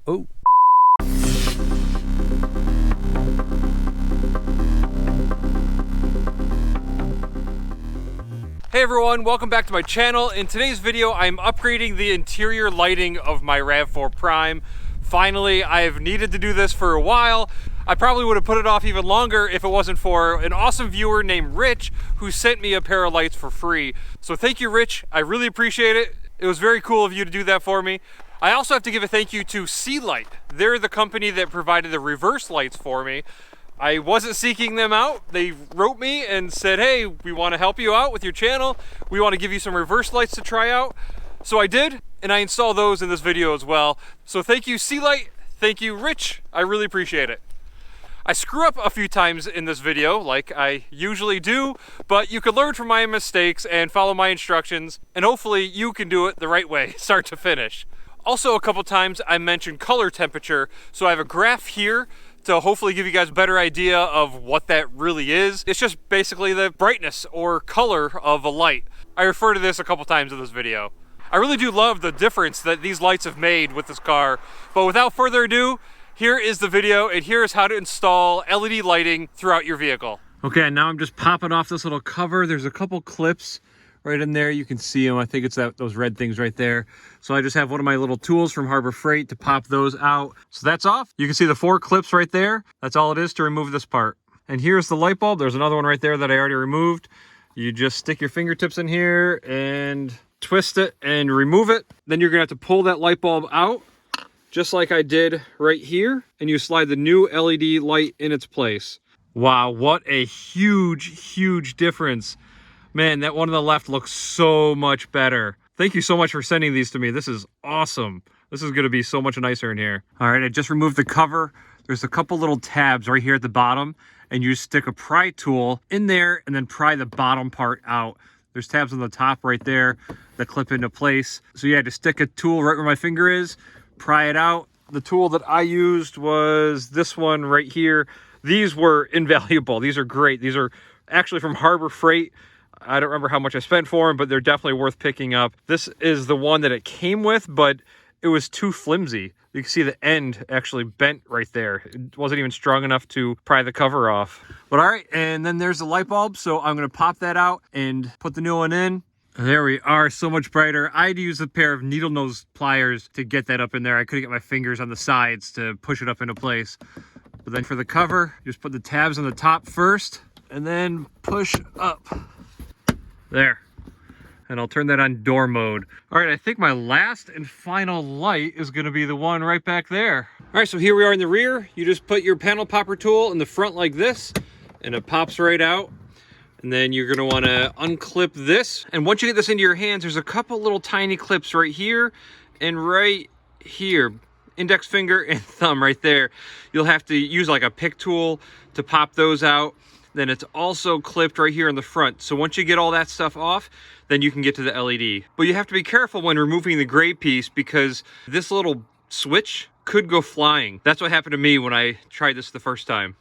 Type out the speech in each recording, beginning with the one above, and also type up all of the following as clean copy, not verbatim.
Oh. Hey everyone, welcome back to my channel. In today's video, I'm upgrading the interior lighting of my Rav4 Prime. Finally, I've needed to do this for a while. I probably would have put it off even longer if it wasn't for an awesome viewer named Rich who sent me a pair of lights for free. So thank you, Rich. I really appreciate it. It was very cool of you to do that for me. I also have to give a thank you to Sealight. They're the company that provided the reverse lights for me. I wasn't seeking them out. They wrote me and said, hey, we want to help you out with your channel. We want to give you some reverse lights to try out. So I did, and I installed those in this video as well. So thank you, Sealight. Thank you, Rich. I really appreciate it. I screw up a few times in this video, like I usually do, but you can learn from my mistakes and follow my instructions, and hopefully you can do it the right way, start to finish. Also, a couple times I mentioned color temperature, so I have a graph here to hopefully give you guys a better idea of what that really is. It's just basically the brightness or color of a light. I refer to this a couple times in this video. I really do love the difference that these lights have made with this car, but without further ado, here is the video, and here is how to install LED lighting throughout your vehicle. Okay, now I'm just popping off this little cover. There's a couple clips right in there. You can see them. I think it's those red things right there. So I just have one of my little tools from Harbor Freight to pop those out. So that's off. You can see the 4 clips right there. That's all it is to remove this part. And here's the light bulb. There's another one right there that I already removed. You just stick your fingertips in here and twist it and remove it. Then you're gonna have to pull that light bulb out, just like I did right here. And you slide the new LED light in its place. Wow, what a huge difference. Man, that one on the left looks so much better. Thank you so much for sending these to me. This is awesome. This is gonna be so much nicer in here. All right, I just removed the cover. There's a couple little tabs right here at the bottom, and you stick a pry tool in there and then pry the bottom part out. There's tabs on the top right there that clip into place. So yeah, just stick a tool right where my finger is, pry it out. The tool that I used was this one right here. These were invaluable. These are great. These are actually from Harbor Freight. I don't remember how much I spent for them, but they're definitely worth picking up. This is the one that it came with, but it was too flimsy. You can see the end actually bent right there. It wasn't even strong enough to pry the cover off. But all right, and then there's the light bulb. So I'm gonna pop that out and put the new one in. There we are, so much brighter. I had to use a pair of needle nose pliers to get that up in there. I couldn't get my fingers on the sides to push it up into place. But then for the cover, just put the tabs on the top first and then push up. There. And I'll turn that on door mode. All right, I think my last and final light is gonna be the one right back there. All right, so here we are in the rear. You just put your panel popper tool in the front like this, and it pops right out. And then you're gonna wanna unclip this. And once you get this into your hands, there's a couple little tiny clips right here and right here. Index finger and thumb right there. You'll have to use like a pick tool to pop those out. Then it's also clipped right here in the front. So once you get all that stuff off, then you can get to the LED. But you have to be careful when removing the gray piece because this little switch could go flying. That's what happened to me when I tried this the first time.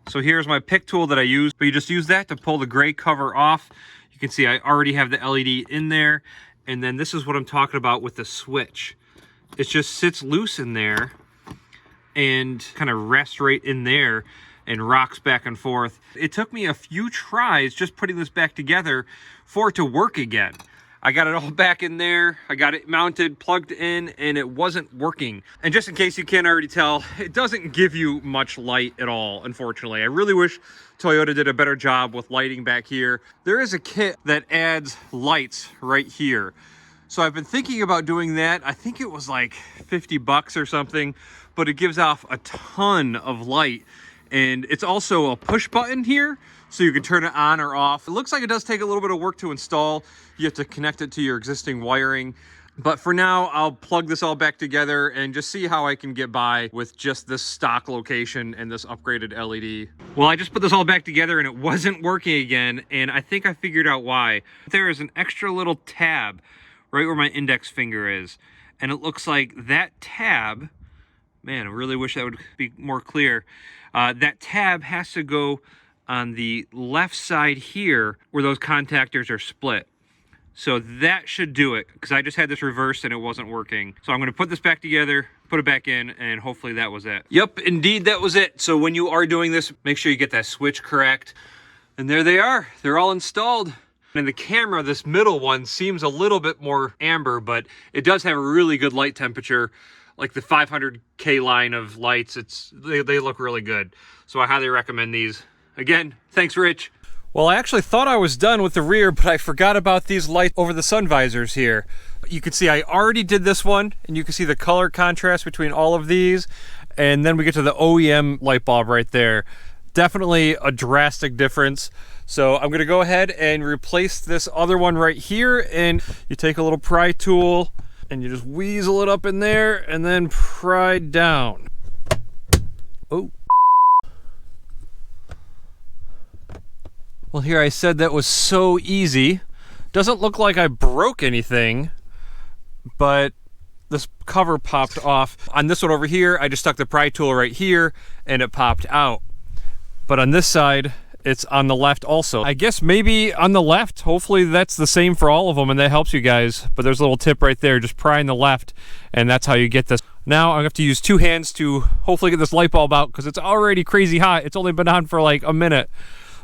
So here's my pick tool that I use, but you just use that to pull the gray cover off. You can see I already have the LED in there. And then this is what I'm talking about with the switch. It just sits loose in there and kind of rests right in there and rocks back and forth. It took me a few tries just putting this back together for it to work again. I got it all back in there. I got it mounted, plugged in, and it wasn't working. And just in case you can't already tell, it doesn't give you much light at all, unfortunately. I really wish Toyota did a better job with lighting back here. There is a kit that adds lights right here. So I've been thinking about doing that. I think it was like 50 bucks or something, but it gives off a ton of light. And it's also a push button here, so you can turn it on or off. It looks like it does take a little bit of work to install. You have to connect it to your existing wiring. But for now, I'll plug this all back together and just see how I can get by with just this stock location and this upgraded LED. Well, I just put this all back together and it wasn't working again, and I think I figured out why. There is an extra little tab right where my index finger is. And it looks like that tab, man, I really wish that would be more clear. That tab has to go on the left side here where those contactors are split. So that should do it, because I just had this reversed and it wasn't working. So I'm going to put this back together, put it back in, and hopefully that was it. Yep, indeed that was it. So when you are doing this, make sure you get that switch correct. And there they are. They're all installed. In the camera, this middle one seems a little bit more amber, but it does have a really good light temperature. Like the 500K line of lights, they look really good. So I highly recommend these. Again, thanks, Rich. Well, I actually thought I was done with the rear, but I forgot about these lights over the sun visors here. You can see I already did this one, and you can see the color contrast between all of these. And then we get to the OEM light bulb right there. Definitely a drastic difference. So I'm gonna go ahead and replace this other one right here, and you take a little pry tool and you just weasel it up in there and then pry down. Oh. Well, here I said that was so easy. Doesn't look like I broke anything, but this cover popped off. On this one over here, I just stuck the pry tool right here and it popped out. But on this side, it's on the left also. I guess maybe on the left, hopefully that's the same for all of them and that helps you guys. But there's a little tip right there, just pry in the left and that's how you get this. Now I have to use two hands to hopefully get this light bulb out because it's already crazy hot. It's only been on for like a minute.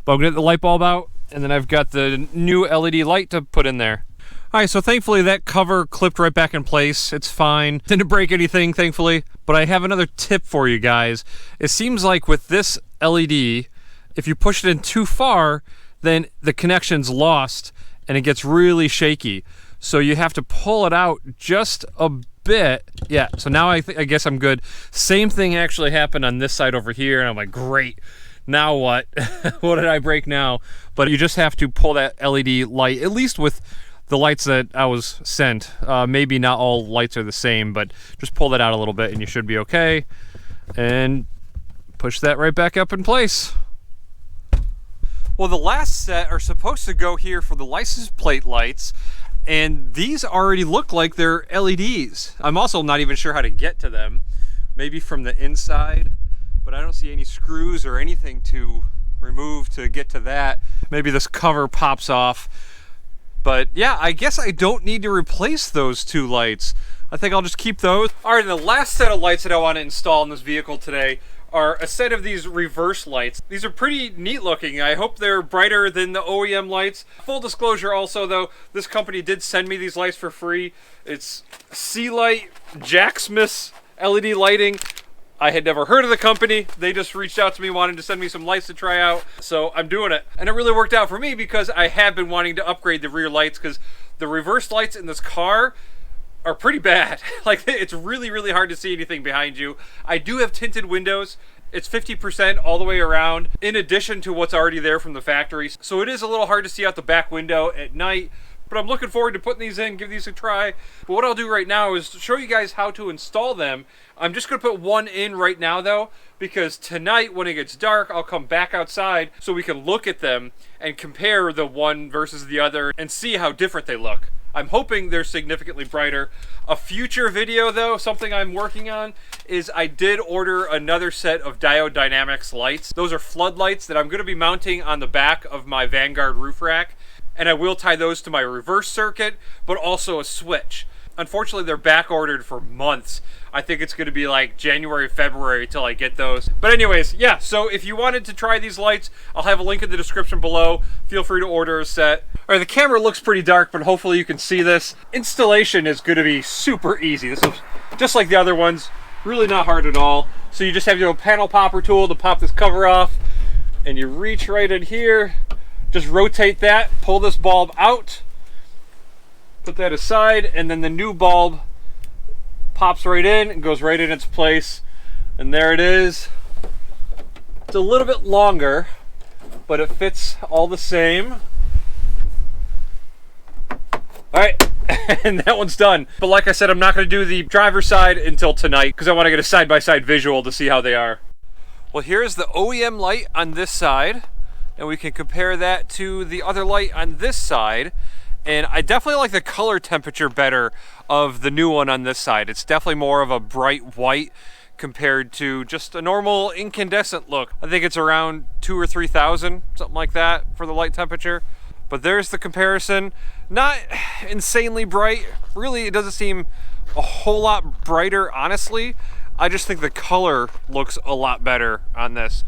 But I'm gonna get the light bulb out and then I've got the new LED light to put in there. All right, so thankfully that cover clipped right back in place. It's fine. Didn't break anything, thankfully. But I have another tip for you guys. It seems like with this LED, if you push it in too far, then the connection's lost and it gets really shaky. So you have to pull it out just a bit. Yeah, so now I guess I'm good. Same thing actually happened on this side over here, and I'm like, great. Now what? What did I break now? But you just have to pull that LED light, at least with the lights that I was sent. Maybe not all lights are the same, but just pull that out a little bit and you should be okay. And push that right back up in place. Well, the last set are supposed to go here for the license plate lights, and these already look like they're LEDs. I'm also not even sure how to get to them. Maybe from the inside, but I don't see any screws or anything to remove to get to that. Maybe this cover pops off. But yeah, I guess I don't need to replace those two lights. I think I'll just keep those. All right, and the last set of lights that I want to install in this vehicle today are a set of these reverse lights. These are pretty neat looking. I hope they're brighter than the OEM lights. Full disclosure also though, this company did send me these lights for free. It's Sealight Jack Smith's LED lighting. I had never heard of the company. They just reached out to me wanting to send me some lights to try out. So I'm doing it. And it really worked out for me because I have been wanting to upgrade the rear lights because the reverse lights in this car are pretty bad. Like, it's really, really hard to see anything behind you. I do have tinted windows. It's 50% all the way around, in addition to what's already there from the factory. So it is a little hard to see out the back window at night, but I'm looking forward to putting these in, give these a try. But what I'll do right now is show you guys how to install them. I'm just gonna put one in right now though, because tonight when it gets dark, I'll come back outside so we can look at them and compare the one versus the other and see how different they look. I'm hoping they're significantly brighter. A future video though, something I'm working on, is I did order another set of Diode Dynamics lights. Those are floodlights that I'm gonna be mounting on the back of my Vanguard roof rack. And I will tie those to my reverse circuit, but also a switch. Unfortunately, they're back ordered for months. I think it's gonna be like January, February till I get those. But anyways, yeah, so if you wanted to try these lights, I'll have a link in the description below. Feel free to order a set. All right, the camera looks pretty dark, but hopefully you can see this. Installation is gonna be super easy. This is just like the other ones, really not hard at all. So you just have your panel popper tool to pop this cover off, and you reach right in here, just rotate that, pull this bulb out, put that aside, and then the new bulb pops right in and goes right in its place. And there it is. It's a little bit longer, but it fits all the same. All right, and that one's done. But like I said, I'm not gonna do the driver's side until tonight because I wanna get a side-by-side visual to see how they are. Well, here's the OEM light on this side, and we can compare that to the other light on this side. And I definitely like the color temperature better of the new one on this side. It's definitely more of a bright white compared to just a normal incandescent look. I think it's around 2,000 or 3,000, something like that for the light temperature. But there's the comparison. Not insanely bright. Really, it doesn't seem a whole lot brighter, honestly. I just think the color looks a lot better on this.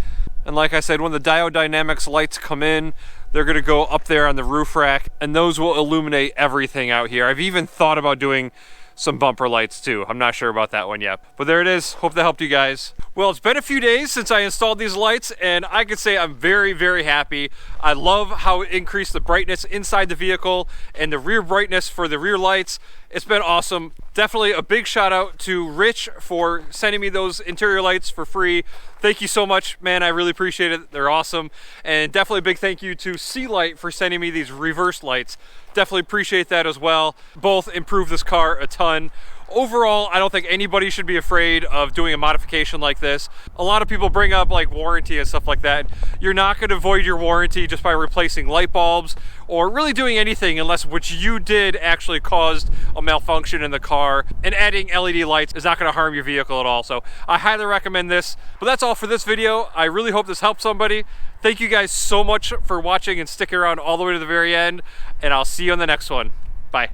And like I said, when the Diode Dynamics lights come in, they're gonna go up there on the roof rack, and those will illuminate everything out here. I've even thought about doing some bumper lights too. I'm not sure about that one yet. But there it is. Hope that helped you guys. Well, it's been a few days since I installed these lights, and I can say I'm very, very happy. I love how it increased the brightness inside the vehicle and the rear brightness for the rear lights. It's been awesome. Definitely a big shout out to Rich for sending me those interior lights for free. Thank you so much, man. I really appreciate it. They're awesome. And definitely a big thank you to Sealight for sending me these reverse lights. Definitely appreciate that as well. Both improve this car a ton. Overall, I don't think anybody should be afraid of doing a modification like this. A lot of people bring up like warranty and stuff like that. You're not going to void your warranty just by replacing light bulbs or really doing anything unless what you did actually caused a malfunction in the car, and adding LED lights is not going to harm your vehicle at all. So I highly recommend this. But that's all for this video. I really hope this helped somebody. Thank you guys so much for watching and sticking around all the way to the very end, and I'll see you on the next one. Bye.